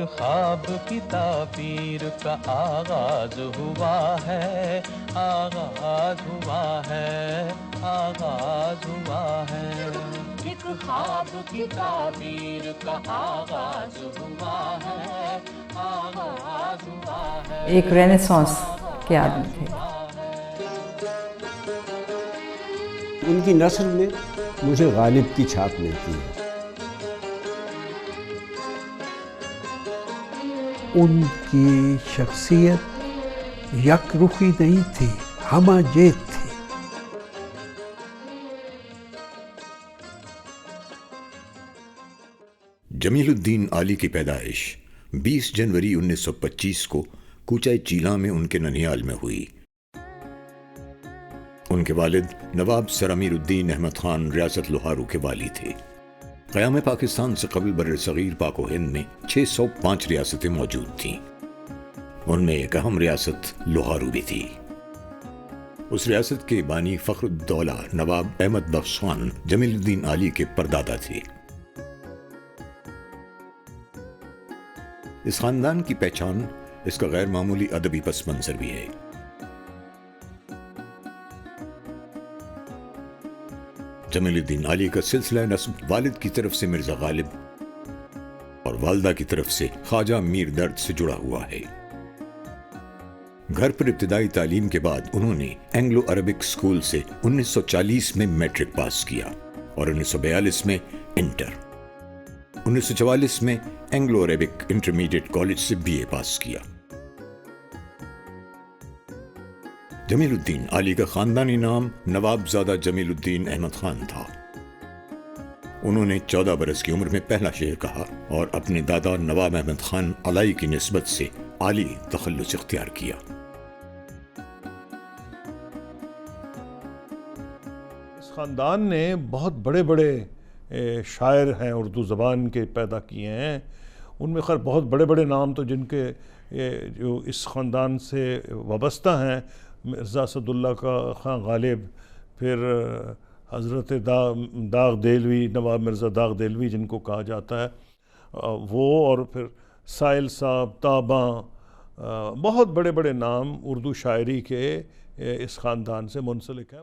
خواب کی تعبیر کا آغاز ہوا ہے، آغاز ہوا ہے، آغاز ہوا ہے، ایک خواب کی تعبیر کا آغاز ہوا ہے، آغاز ہوا ہے، ایک رینیسانس کے آدمی تھے۔ ان کی نثر میں مجھے غالب کی چھاپ ملتی ہے۔ ان کی شخصیت یک رخی نہیں تھی، ہمہ جیت تھی۔ جمیل الدین عالی کی پیدائش 20 جنوری 1925 کو کوچہ چیلاں میں ان کے ننیال میں ہوئی۔ ان کے والد نواب سر امیر الدین احمد خان ریاست لوہارو کے والی تھے۔ قیام پاکستان سے قبل بر صغیر پاک و ہند میں 605 ریاستیں موجود تھیں۔ ان میں ایک اہم ریاست لوہارو بھی تھی۔ اس ریاست کے بانی فخر الدولہ نواب احمد بخش خان جمیل الدین عالی کے پردادا تھے۔ اس خاندان کی پہچان اس کا غیر معمولی ادبی پس منظر بھی ہے۔ جمیل الدین عالی کا سلسلہ نسب والد کی طرف سے مرزا غالب اور والدہ کی طرف سے خواجہ میر درد سے جڑا ہوا ہے۔ گھر پر ابتدائی تعلیم کے بعد انہوں نے اینگلو عربک اسکول سے 1940 میں میٹرک پاس کیا اور 1942 میں انٹر، 1944 میں اینگلو عربک انٹرمیڈیٹ کالج سے BA پاس کیا۔ جمیل الدین عالی کا خاندانی نام نواب زادہ جمیل الدین احمد خان تھا۔ انہوں نے 14 برس کی عمر میں پہلا شعر کہا اور اپنے دادا نواب احمد خان علائی کی نسبت سے عالی تخلص اختیار کیا۔ اس خاندان نے بہت بڑے بڑے شاعر ہیں اردو زبان کے پیدا کیے ہیں۔ ان میں خیر بہت بڑے بڑے نام تو جن کے جو اس خاندان سے وابستہ ہیں، مرزا اسد اللہ کا خان غالب، پھر حضرت داغ دہلوی، نواب مرزا داغ دہلوی جن کو کہا جاتا ہے وہ، اور پھر سائل صاحب، تاباں، بہت بڑے بڑے نام اردو شاعری کے اس خاندان سے منسلک ہیں۔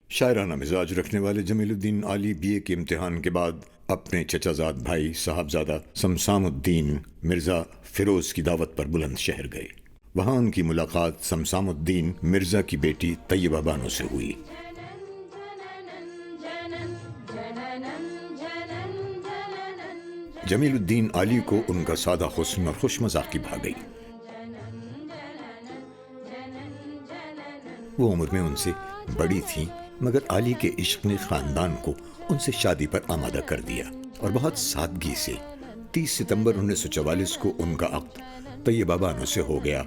شاعرانہ مزاج رکھنے والے جمیل الدین عالی BA کے امتحان کے بعد اپنے چچا زاد بھائی صاحبزادہ سمسام الدین مرزا فیروز کی دعوت پر بلند شہر گئے۔ وہاں ان کی ملاقات سمسام الدین مرزا کی بیٹی طیبہ بانو سے ہوئی۔ جمیل الدین عالی کو ان کا سادہ حسن اور خوش مزاقی بھا گئی۔ وہ عمر میں ان سے بڑی تھیں، مگر عالی کے عشق نے خاندان کو ان سے شادی پر آمادہ کر دیا اور بہت سادگی سے 30 ستمبر 1944 کو ان کا عقد طیبہ بانو سے ہو گیا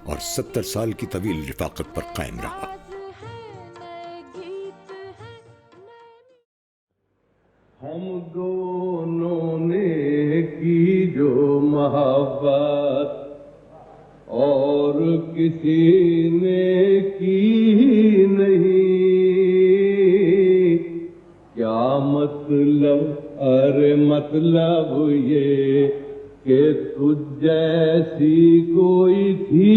اور 70 سال کی طویل رفاقت پر قائم رہا۔ ہم دونوں نے کی جو محبت اور کسی نے کی نہیں، کیا مطلب؟ ارے مطلب یہ کہ تجھ جیسی کوئی تھی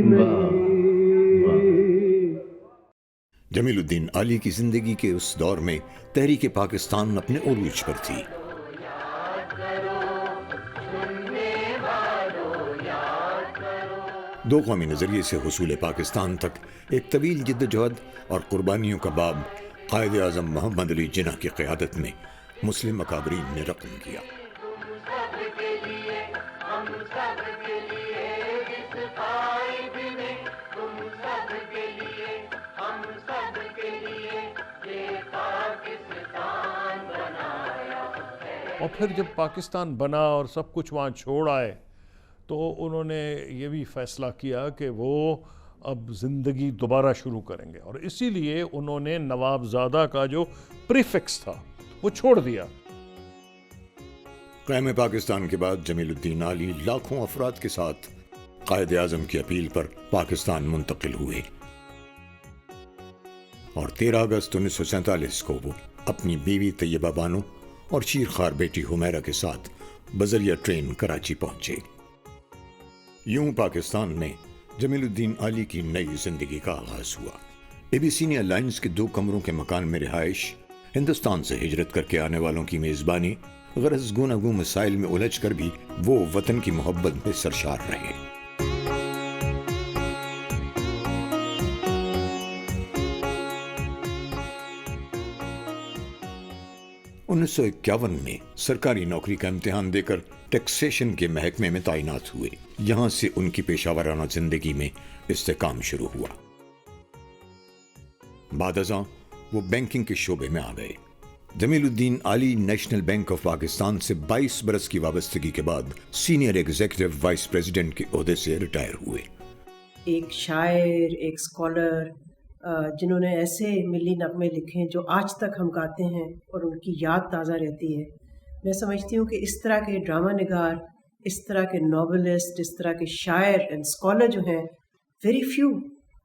نہیں۔ جمیل الدین عالی کی زندگی کے اس دور میں تحریک پاکستان اپنے عروج پر تھی۔ دو قومی نظریے سے حصول پاکستان تک ایک طویل جدوجہد اور قربانیوں کا باب قائد اعظم محمد علی جناح کی قیادت میں مسلم اکابرین نے رقم کیا۔ اور پھر جب پاکستان بنا اور سب کچھ وہاں چھوڑ آئے تو انہوں نے یہ بھی فیصلہ کیا کہ وہ اب زندگی دوبارہ شروع کریں گے، اور اسی لیے انہوں نے نواب زادہ کا جو پریفکس تھا وہ چھوڑ دیا۔ قیام پاکستان کے بعد جمیل الدین عالی لاکھوں افراد کے ساتھ قائد اعظم کی اپیل پر پاکستان منتقل ہوئے اور 13 اگست 1947 کو وہ اپنی بیوی طیبہ بانو اور شیرخوار بیٹی حمیرہ کے ساتھ بذریعہ ٹرین کراچی پہنچے۔ یوں پاکستان میں جمیل الدین عالی کی نئی زندگی کا آغاز ہوا۔ اے بی سی نے الائنس کے 2 کمروں کے مکان میں رہائش، ہندوستان سے ہجرت کر کے آنے والوں کی میزبانی، غرض گوناگوں مسائل میں الجھ کر بھی وہ وطن کی محبت میں سرشار رہے۔ 1951 میں سرکاری نوکری کا امتحان دے کر ٹیکسیشن کے محکمے میں تعینات ہوئے۔ یہاں سے ان کی پیشہ ورانہ زندگی میں استحکام شروع ہوا۔ بعد ازاں وہ بینکنگ کے شعبے میں آ گئے۔ جمیل الدین عالی نیشنل بینک آف پاکستان سے 22 برس کی وابستگی کے بعد سینئر ایگزیکٹو وائس پریزیڈنٹ کے عہدے سے ریٹائر ہوئے۔ ایک شاعر، ایک اسکالر، جنہوں نے ایسے ملی نغمے لکھے جو آج تک ہم گاتے ہیں اور ان کی یاد تازہ رہتی ہے۔ میں سمجھتی ہوں کہ اس طرح کے ڈرامہ نگار، اس طرح کے ناولسٹ، اس طرح کے شاعر اینڈ اسکالر جو ہیں، ویری فیو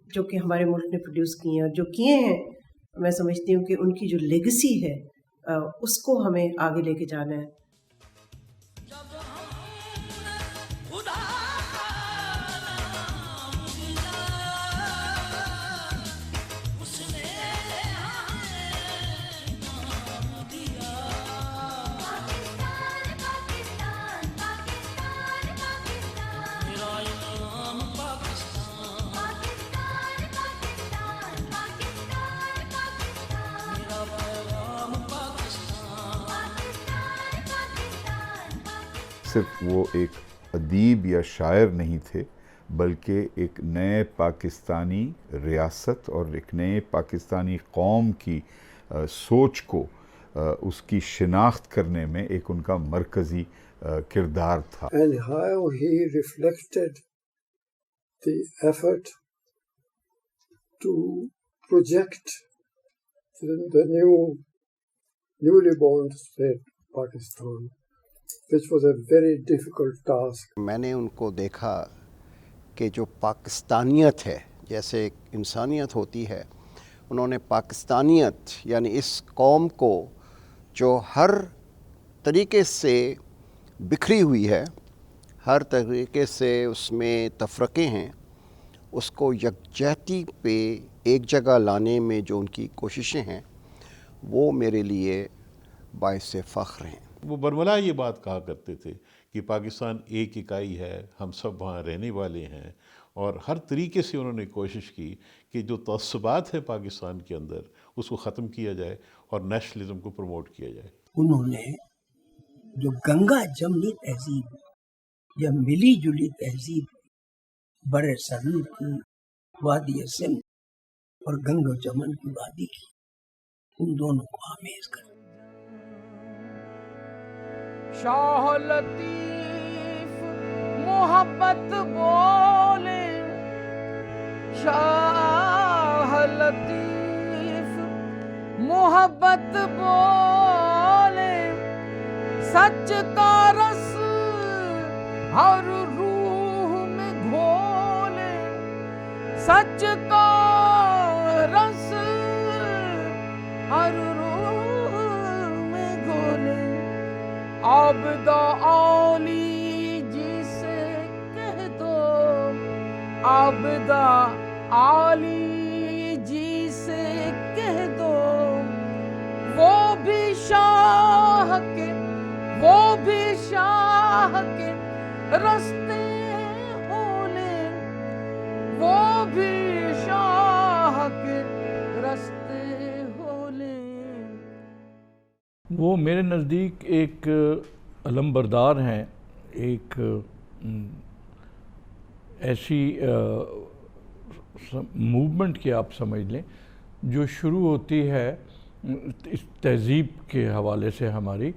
جو کہ ہمارے ملک نے پروڈیوس کیے ہیں، اور جو کیے ہیں میں سمجھتی ہوں کہ ان کی جو لیگسی ہے اس کو ہمیں آگے لے کے جانا ہے۔ صرف وہ ایک ادیب یا شاعر نہیں تھے، بلکہ ایک نئے پاکستانی ریاست اور ایک نئے پاکستانی قوم کی سوچ کو اس کی شناخت کرنے میں ایک ان کا مرکزی کردار تھا۔ And how he reflected the effort to project the newly born state Pakistan, which was a very difficult task. میں نے ان کو دیکھا کہ جو پاکستانیت ہے، جیسے ایک انسانیت ہوتی ہے، انہوں نے پاکستانیت یعنی اس قوم کو جو ہر طریقے سے بکھری ہوئی ہے، ہر طریقے سے اس میں تفرقے ہیں، اس کو یکجہتی پہ ایک جگہ لانے میں جو ان کی کوششیں ہیں وہ میرے لیے باعث فخر ہیں۔ وہ برملا یہ بات کہا کرتے تھے کہ پاکستان ایک اکائی ہے، ہم سب وہاں رہنے والے ہیں، اور ہر طریقے سے انہوں نے کوشش کی کہ جو تعصبات ہیں پاکستان کے اندر اس کو ختم کیا جائے اور نیشنلزم کو پروموٹ کیا جائے۔ انہوں نے جو گنگا جمنی تہذیب یا ملی جلی تہذیب بر صغیر کی وادی سندھ اور گنگ و جمن کی وادی کی، ان دونوں کو آمیز کر۔ شاہ لطیف محبت بولے، شاہ لطیف محبت بولے، سچ کا رس ہر روح میں گھولے، سچ کا رس ہر روح میں گھولے، عابدہ عالی جی سے کہہ دو، عابدہ عالی جی سے کہہ دو، وہ بھی شاہ کے، وہ بھی شاہ کے رستے ہولے، وہ بھی شاہ کے رستے ہولے۔ وہ میرے نزدیک ایک علم بردار ہیں، ایک ایسی موومنٹ کی آپ سمجھ لیں جو شروع ہوتی ہے اس تہذیب کے حوالے سے، ہماری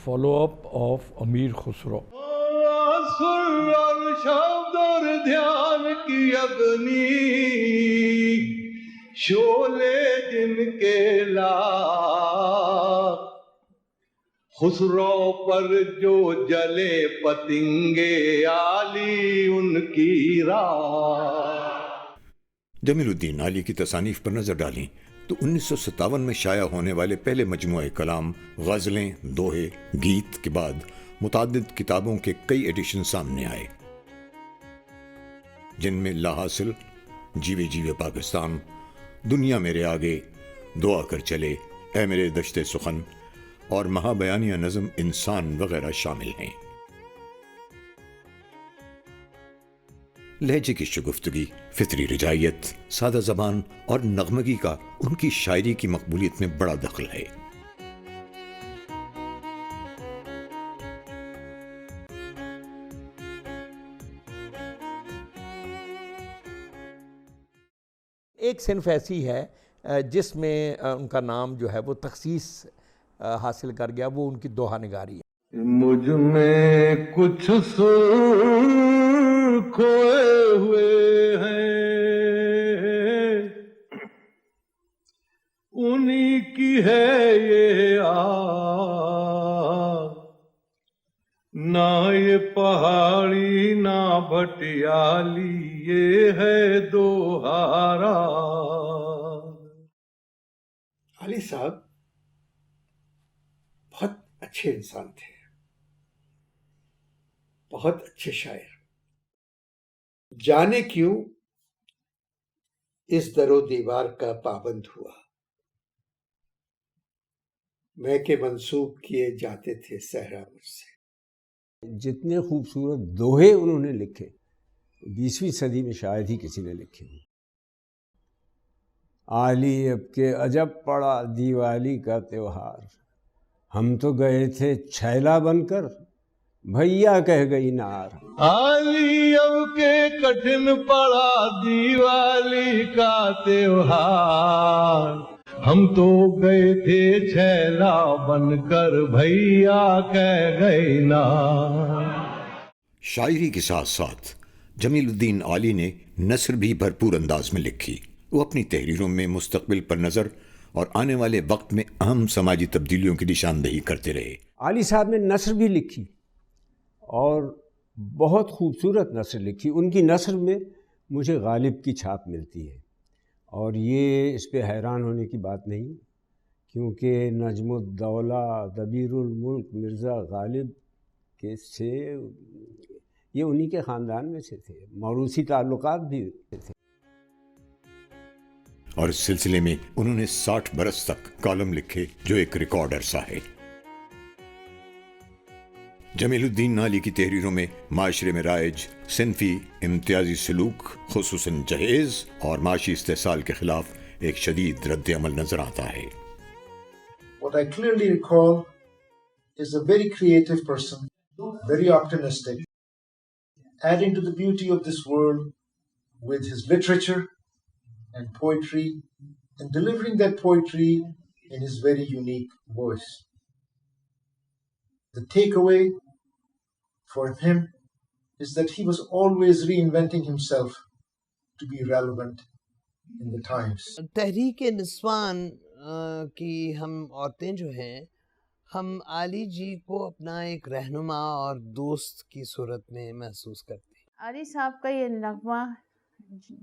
فالو اپ آف امیر خسرو۔ سر اور شبد اور دھیان کی اگنی، شعلے جن کے لا خسرو پر جو جلے پتنگے عالی ان کی راہ۔ جمیل الدین عالی کی تصانیف پر نظر ڈالیں تو 1957 میں شائع ہونے والے پہلے مجموعہ کلام، غزلیں، دوہے، گیت کے بعد متعدد کتابوں کے کئی ایڈیشن سامنے آئے، جن میں لا حاصل، جیوے جیوے پاکستان، دنیا میرے آگے، دعا کر چلے، اے میرے دشتے سخن اور مہا بیانیہ نظم انسان وغیرہ شامل ہیں۔ لہجے کی شگفتگی، فطری رجائیت، سادہ زبان اور نغمگی کا ان کی شاعری کی مقبولیت میں بڑا دخل ہے۔ ایک صنف ایسی ہے جس میں ان کا نام جو ہے وہ تخصیص حاصل کر گیا، وہ ان کی دوہا نگاری ہے۔ مجھ میں کچھ سر کھوئے ہوئے ہیں، انہی کی ہے یہ آگ، نہ یہ پہاڑی نہ بھٹیالی، یہ ہے دوہارا۔ علی صاحب بہت اچھے انسان تھے، بہت اچھے شاعر۔ جانے کیوں اس در و دیوار کا پابند ہوا، میں کہ منسوب کیے جاتے تھے صحرا مجھ سے۔ جتنے خوبصورت دوہے انہوں نے لکھے 20ویں صدی میں شاید ہی کسی نے لکھے۔ عالی اب کے عجب پڑا دیوالی کا تیوہار، ہم تو گئے تھے چھیلا بن کر، بھیا کہہ گئی نار۔ عالی اب کے کٹھن پڑا دیوالی کا تیوہار، ہم تو گئے تھے چھیلا بن کر، بھیا کہہ گئی نار۔ شاعری کے ساتھ ساتھ جمیل الدین عالی نے نثر بھی بھرپور انداز میں لکھی۔ وہ اپنی تحریروں میں مستقبل پر نظر اور آنے والے وقت میں اہم سماجی تبدیلیوں کی نشاندہی کرتے رہے۔ عالی صاحب نے نثر بھی لکھی اور بہت خوبصورت نثر لکھی۔ ان کی نثر میں مجھے غالب کی چھاپ ملتی ہے، اور یہ اس پہ حیران ہونے کی بات نہیں، کیونکہ نجم الدولہ دبیر الملک مرزا غالب کے سے یہ انہی کے خاندان میں سے تھے، موروثی تعلقات بھی تھے۔ اور اس سلسلے میں انہوں نے 60 برس تک کالم لکھے، جو ایک ریکارڈ عرصہ ہے۔ جمیل الدین عالی کی تحریروں میں معاشرے میں رائج صنفی امتیازی سلوک، خصوصاً جہیز اور معاشی استحصال کے خلاف ایک شدید رد عمل نظر آتا ہے۔ What I clearly recall is a very creative person, very optimistic, adding to the beauty of this world with his literature and poetry, and delivering that poetry in his very unique voice. The takeaway for him is that he was always reinventing himself to be relevant in the times. تحریک نسوان کی ہم عورتیں جو ہیں، ہم عالی جی کو اپنا ایک رہنما اور دوست کی صورت میں محسوس کرتے ہیں۔ عالی صاحب کا یہ نغمہ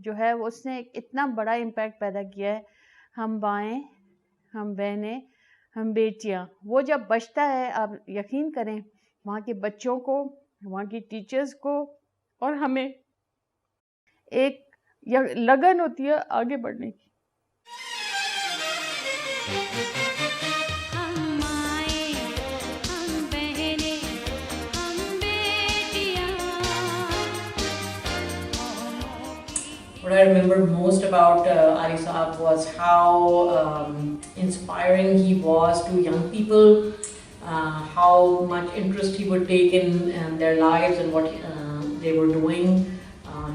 جو ہے اس نے اتنا بڑا امپیکٹ پیدا کیا ہے، ہم بائیں، ہم بہنیں، ہم بیٹیاں، وہ جب بجتا ہے آپ یقین کریں وہاں کے بچوں کو، وہاں کی ٹیچرز کو اور ہمیں ایک لگن ہوتی ہے آگے بڑھنے کی۔ What I remember most about Ali Saab was how inspiring he was to young people, how much interest he would take in their lives and what they were doing,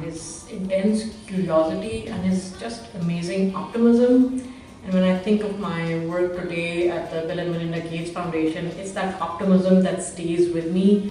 his intense curiosity and his just amazing optimism. And when I think of my work today at the Bill and Melinda Gates Foundation, it's that optimism that stays with me.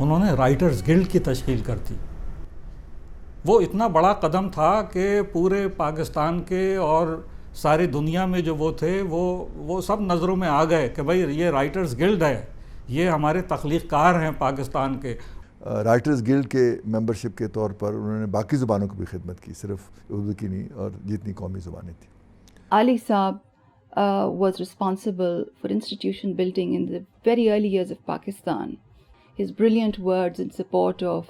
انہوں نے writers guilt کی تشکیل کر دی. وہ اتنا بڑا قدم تھا کہ پورے پاکستان کے اور ساری دنیا میں جو وہ تھے وہ سب نظروں میں آ گئے کہ بھائی یہ رائٹرز گلڈ ہے, یہ ہمارے تخلیق کار ہیں پاکستان کے. رائٹرز گلڈ کے ممبرشپ کے طور پر انہوں نے باقی زبانوں کی بھی خدمت کی, صرف اردو کی نہیں, اور جتنی قومی زبانیں تھیں. Ali Saab was responsible for institution building in the very early years of Pakistan. His brilliant words in support of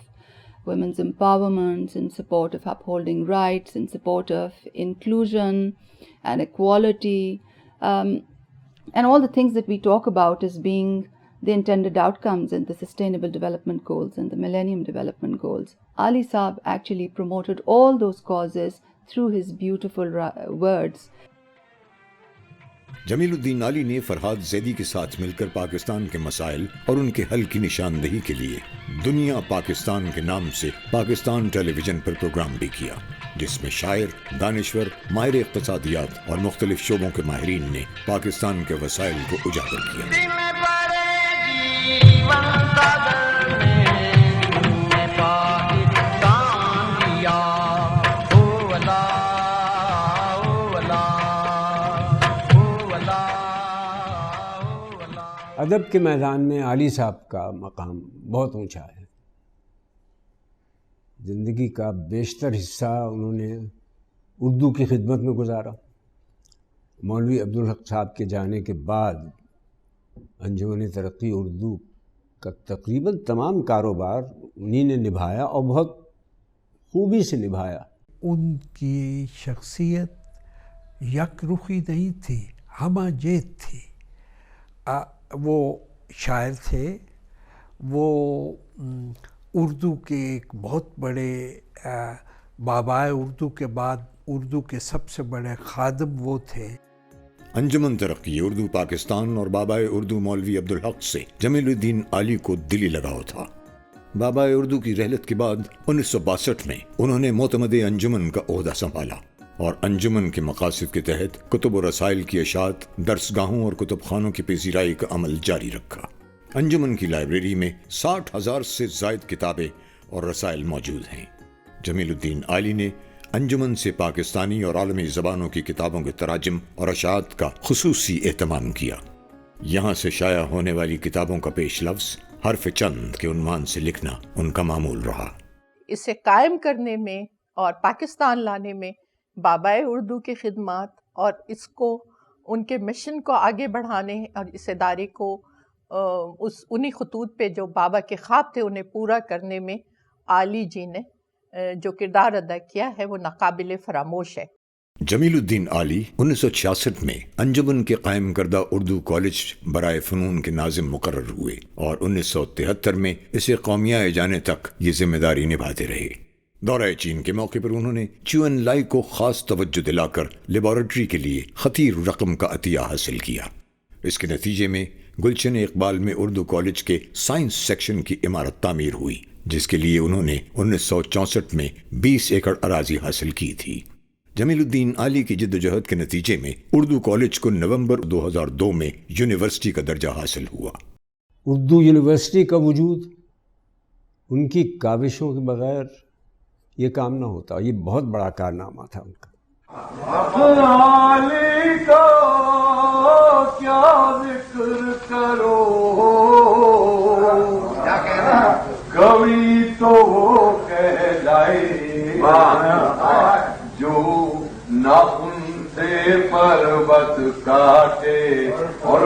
women's empowerment, in support of upholding rights, in support of inclusion and equality, and all the things that we talk about as being the intended outcomes in the Sustainable Development Goals and the Millennium Development Goals. Ali Saab actually promoted all those causes through his beautiful words. جمیل الدین علی نے فرحاد زیدی کے ساتھ مل کر پاکستان کے مسائل اور ان کے حل کی نشاندہی کے لیے دنیا پاکستان کے نام سے پاکستان ٹیلی ویژن پر پروگرام بھی کیا، جس میں شاعر، دانشور، ماہر اقتصادیات اور مختلف شعبوں کے ماہرین نے پاکستان کے وسائل کو اجاگر کیا۔ ادب کے میدان میں علی صاحب کا مقام بہت اونچا ہے۔ زندگی کا بیشتر حصہ انہوں نے اردو کی خدمت میں گزارا۔ مولوی عبدالحق صاحب کے جانے کے بعد انجمن ترقی اردو کا تقریباً تمام کاروبار انہی نے نبھایا اور بہت خوبی سے نبھایا۔ ان کی شخصیت یک رخی نہیں تھی، ہمہ جیت تھی۔ وہ شاعر تھے، وہ اردو کے ایک بہت بڑے بابائے اردو کے بعد اردو کے سب سے بڑے خادم وہ تھے۔ انجمن ترقی اردو پاکستان اور بابائے اردو مولوی عبدالحق سے جمیل الدین علی کو دلی لگاؤ تھا۔ بابائے اردو کی رحلت کے بعد 1962 میں انہوں نے معتمد انجمن کا عہدہ سنبھالا اور انجمن کے مقاصد کے تحت کتب و رسائل کی اشاعت، درسگاہوں اور کتب خانوں کی پذیرائی کا عمل جاری رکھا۔ انجمن کی لائبریری میں 60,000 سے زائد کتابیں اور رسائل موجود ہیں۔ جمیل الدین علی نے انجمن سے پاکستانی اور عالمی زبانوں کی کتابوں کے تراجم اور اشاعت کا خصوصی اہتمام کیا۔ یہاں سے شائع ہونے والی کتابوں کا پیش لفظ حرف چند کے عنوان سے لکھنا ان کا معمول رہا۔ اسے قائم کرنے میں اور پاکستان لانے میں بابائے اردو کی خدمات اور اس کو ان کے مشن کو آگے بڑھانے اور اس ادارے کو انہی خطوط پہ جو بابا کے خواب تھے انہیں پورا کرنے میں علی جی نے جو کردار ادا کیا ہے وہ ناقابل فراموش ہے۔ جمیل الدین علی 1966 میں انجمن کے قائم کردہ اردو کالج برائے فنون کے ناظم مقرر ہوئے اور 1973 میں اسے قومیہ جانے تک یہ ذمہ داری نبھاتے رہے۔ دورہ چین کے موقع پر انہوں نے چیون لائی کو خاص توجہ دلا کر لیبارٹری کے لیے خطیر رقم کا عطیہ حاصل کیا۔ اس کے نتیجے میں گلشن اقبال میں اردو کالج کے سائنس سیکشن کی عمارت تعمیر ہوئی، جس کے لیے انہوں نے 1964 میں 20 ایکڑ اراضی حاصل کی تھی۔ جمیل الدین علی کی جدوجہد کے نتیجے میں اردو کالج کو نومبر 2002 میں یونیورسٹی کا درجہ حاصل ہوا۔ اردو یونیورسٹی کا وجود ان کی کاوشوں کے بغیر یہ کام نہ ہوتا، یہ بہت بڑا کارنامہ تھا ان کا۔ علی کا کیا ذکر کرو، کبھی تو وہ کہلائے جو ناخن سے پربت کاٹے اور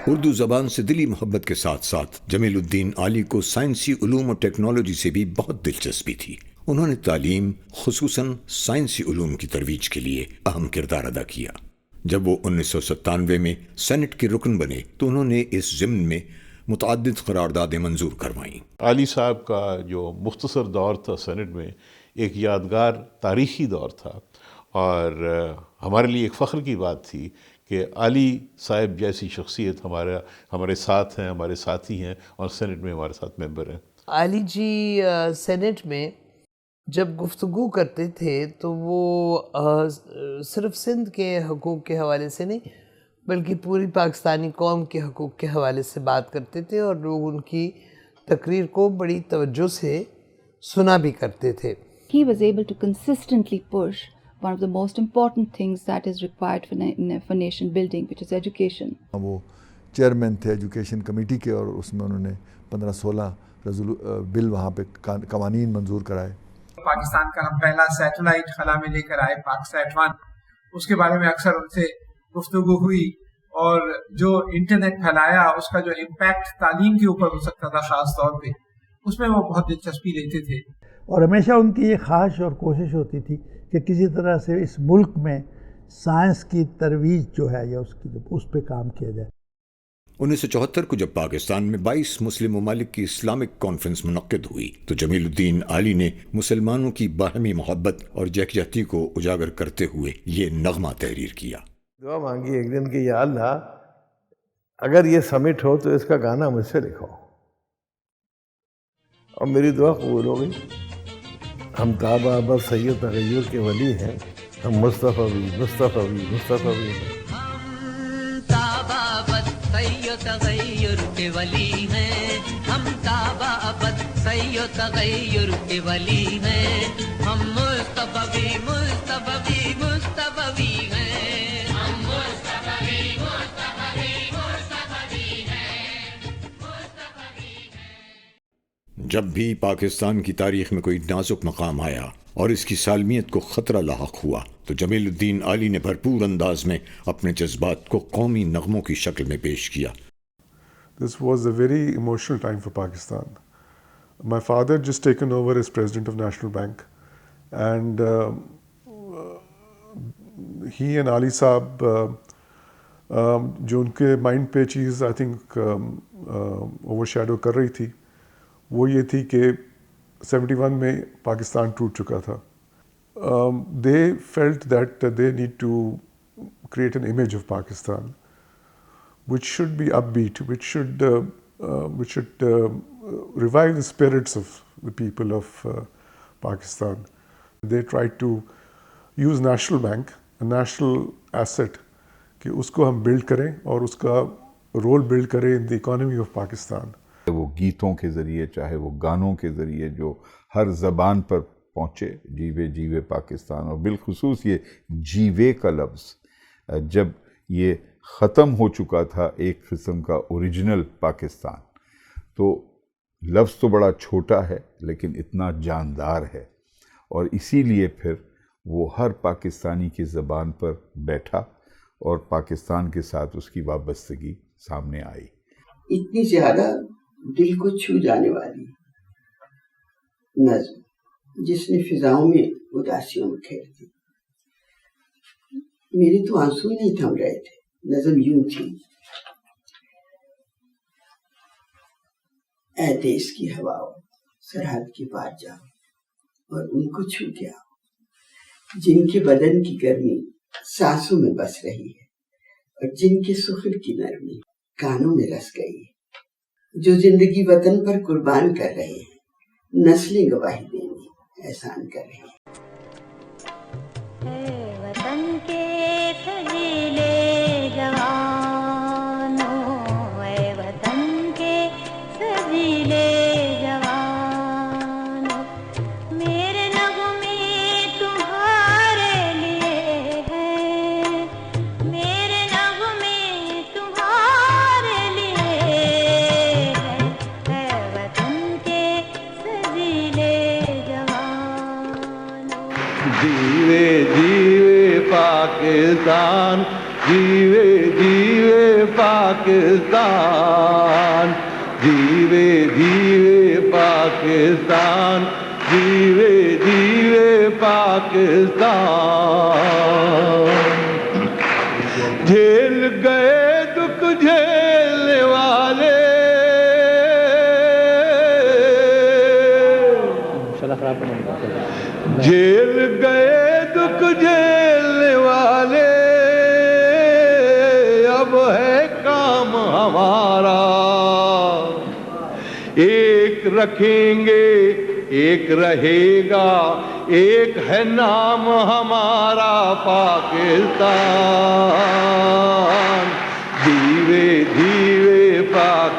اردو زبان سے دلی محبت کے ساتھ ساتھ جمیل الدین علی کو سائنسی علوم اور ٹیکنالوجی سے بھی بہت دلچسپی تھی۔ انہوں نے تعلیم، خصوصاً سائنسی علوم کی ترویج کے لیے اہم کردار ادا کیا۔ جب وہ 1997 میں سینٹ کے رکن بنے تو انہوں نے اس ضمن میں متعدد قراردادیں منظور کروائیں۔ علی صاحب کا جو مختصر دور تھا سینٹ میں ایک یادگار تاریخی دور تھا، اور ہمارے لیے ایک فخر کی بات تھی کہ علی صاحب جیسی شخصیت ہمارے ساتھ ہیں، ہمارے ساتھی ہیں اور سینٹ میں ہمارے ساتھ ممبر ہیں۔ علی جی سینٹ میں جب گفتگو کرتے تھے تو وہ صرف سندھ کے حقوق کے حوالے سے نہیں، بلکہ پوری پاکستانی قوم کے حقوق کے حوالے سے بات کرتے تھے اور لوگ ان کی تقریر کو بڑی توجہ سے سنا بھی کرتے تھے. He was able to consistently push one of the most important things that is required for nation building, which is education. وہ چیئرمین تھے ایجوکیشن کمیٹی کے اور اس میں انہوں نے 15-16 بل وہاں پہ قوانین منظور کرائے. پاکستان کا پہلا سیٹلائٹ خلا میں لے کر آئے پاک سیٹ 1, اس کے بارے میں اکثر ان سے گفتگو ہوئی اور جو انٹرنیٹ پھیلایا اس کا جو امپیکٹ تعلیم کے اوپر ہو سکتا تھا خاص طور پہ, اس میں وہ بہت دلچسپی لیتے تھے. اور ہمیشہ ان کی یہ خواہش اور کوشش ہوتی تھی کہ کسی طرح سے اس ملک میں سائنس کی ترویج جو ہے یا اس پہ کام کیا جائے. 1974 کو جب پاکستان میں 22 مسلم ممالک کی اسلامک کانفرنس منعقد ہوئی تو جمیل الدین عالی نے مسلمانوں کی باہمی محبت اور یکجہتی کو اجاگر کرتے ہوئے یہ نغمہ تحریر کیا. دعا مانگی ایک دن کہ یا اللہ اگر یہ سمٹ ہو تو اس کا گانا مجھ سے لکھو, اور میری دعا قبول ہو گئی. ہم تابع بس سید تغیر کے ولی ہیں, ہم مصطفی ہیں. تغیر کے ولی ہیں, ہم تابع ابد سید تغیر کے ولی ہیں, ہم مصطفی ہیں, ہم مصطفی ہیں. جب بھی پاکستان کی تاریخ میں کوئی نازک مقام آیا اور اس کی سالمیت کو خطرہ لاحق ہوا تو جمیل الدین عالی نے بھرپور انداز میں اپنے جذبات کو قومی نغموں کی شکل میں پیش کیا. This was a very emotional time for Pakistan. My father just taken over as president of National Bank, and he and Ali Saab, جو ان کے مائنڈ پہ چیز آئی تھنک اوور شیڈو کر رہی تھی وہ یہ تھی کہ 71 میں پاکستان ٹوٹ چکا تھا. They felt that they need to create an image of Pakistan which should be upbeat, which should revive the spirits of the people of Pakistan. They tried to use National Bank, a national asset, کہ اس کو ہم blood کریں اور اس کا role blood کریں in the economy of Pakistan. وہ گیتوں کے ذریعے چاہے وہ گانوں کے ذریعے جو ہر زبان پر پہنچے, جیوے جیوے پاکستان, اور بالخصوص یہ جیوے کا لفظ جب یہ ختم ہو چکا تھا ایک قسم کا اوریجنل پاکستان, تو لفظ تو بڑا چھوٹا ہے لیکن اتنا جاندار ہے, اور اسی لیے پھر وہ ہر پاکستانی کی زبان پر بیٹھا اور پاکستان کے ساتھ اس کی وابستگی سامنے آئی. اتنی زیادہ دل کو چھو جانے والی نظم جس نے فضاؤں میں اداسیوں میں کھیل دی. میرے تو آنسو نہیں تھم رہے تھے. نظم یوں تھی: اے دیس کی ہواؤ سرحد کے پار جاؤ اور ان کو چھو کے آؤ جن کے بدن کی گرمی سانسوں میں بس رہی ہے اور جن کے سخن کی نرمی کانوں میں رس گئی ہے, جو زندگی وطن پر قربان کر رہے ہیں, نسلیں گواہی دیں گی احسان کر رہے ہیں. اے وطن کے سجیلے جوانوں, اے وطن کے سجیلے جوانوں, میرے نغمے تمہارے لیے ہیں, میرے نغمے تمہارے لیے ہیں, اے وطن کے سجیلے جوانوں. جیوے جیوے پاکستان, جیوے جیوے پاکستان, جیوے جیوے پاکستان, جیوے جیوے پاکستان. جھیل گئے دکھ جھیلنے والے, جھیل گئے دکھ جھیلنے والے, اب ہے کام ہمارا, ایک رکھیں گے ایک رہے گا, ایک ہے نام ہمارا Pakistan.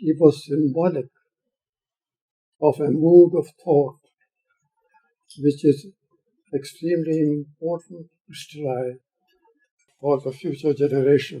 He was symbolic of a mood of thought which is extremely important to crystallize for the future generation.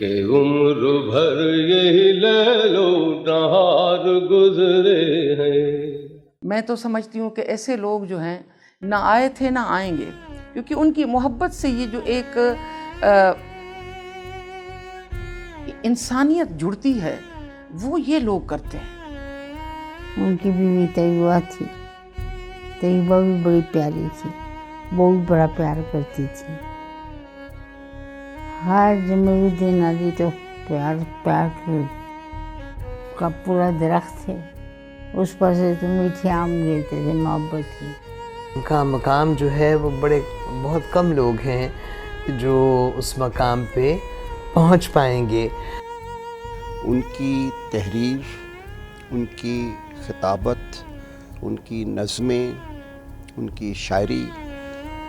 کہ عمر بھر یہی لیل و نہار گزرے ہیں. میں تو سمجھتی ہوں کہ ایسے لوگ جو ہیں نہ آئے تھے نہ آئیں گے، کیونکہ ان کی محبت سے یہ جو ایک انسانیت جڑتی ہے وہ یہ لوگ کرتے ہیں. ان کی بیوی طیبہ تھی، طیبہ بھی بڑی پیاری تھی، بہت بڑا پیار کرتی تھی. ہر جمعے دن آدھی تو پیار کا پورا درخت ہے، اس پر سے تو میٹھے آم گرتے تھے، محبت کی. ان کا مقام جو ہے وہ بہت کم لوگ ہیں جو اس مقام پہ پہنچ پائیں گے. ان کی تحریر، ان کی خطابت، ان کی نظمیں، ان کی شاعری،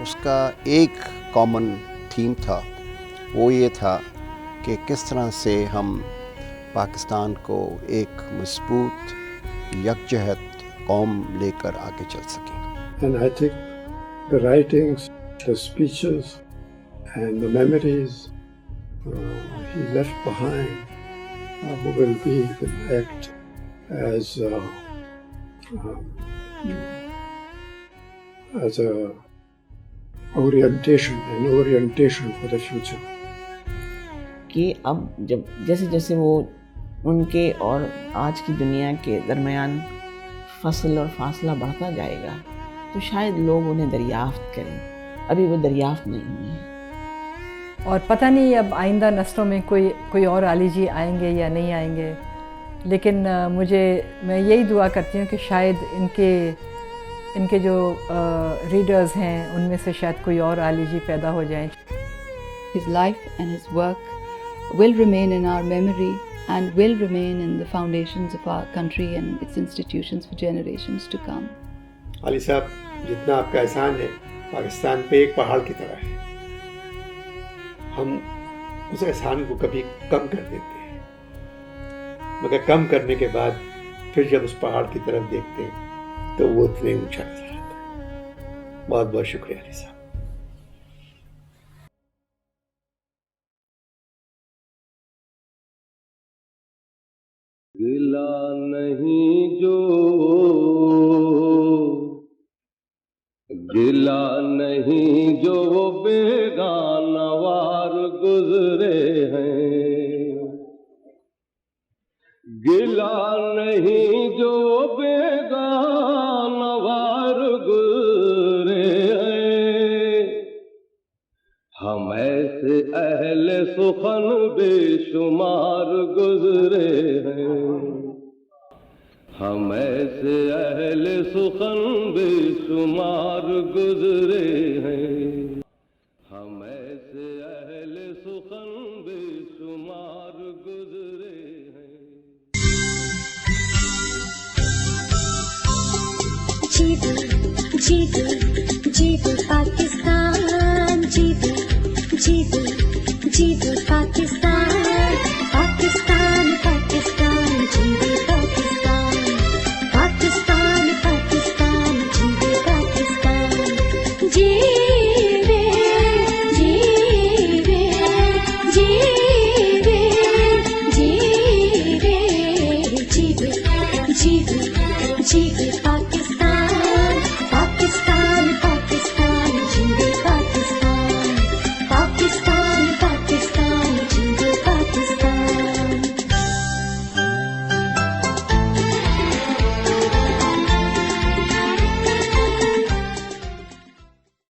اس کا ایک کامن تھیم تھا، وہ یہ تھا کہ کس طرح سے ہم پاکستان کو ایک مضبوط یکجہت قوم لے کر آگے چل سکیں. And I think the writings, the speeches and the memories he left behind will act as a orientation for the future. کہ اب جیسے جیسے وہ ان کے اور آج کی دنیا کے درمیان فصل اور فاصلہ بڑھتا جائے گا تو شاید لوگ انہیں دریافت کریں. ابھی وہ دریافت نہیں ہوئی ہیں. اور پتہ نہیں اب آئندہ نسلوں میں کوئی اور علی جی آئیں گے یا نہیں آئیں گے، لیکن میں یہی دعا کرتی ہوں کہ شاید ان کے جو ریڈرز ہیں ان میں سے شاید کوئی اور علی جی پیدا ہو جائیں. His life and his work will remain in our memory and will remain in the foundations of our country and its institutions for generations to come. علی صاحب، جتنا آپ کا احسان ہے پاکستان پہ ایک پہاڑ کی طرح ہے. ہم اس احسان کو کبھی کم کر دیتے ہیں، مگر کم کرنے کے بعد پھر جب اس پہاڑ کی طرف دیکھتے ہیں تو وہ اتنے اونچا نظر آتا ہے. بہت بہت شکریہ علی صاحب. گلا نہیں جو بیگانہ وار گزرے ہیں. گلا نہیں جو بیگانہ وار گزرے ہیں. ہم ایسے اہل سخن بے شمار گزرے ہیں. ہم ایسے اہل سخن بے شمار گزرے ہیں. ہم ایسے اہل سخن بے شمار گزرے ہیں. جیگر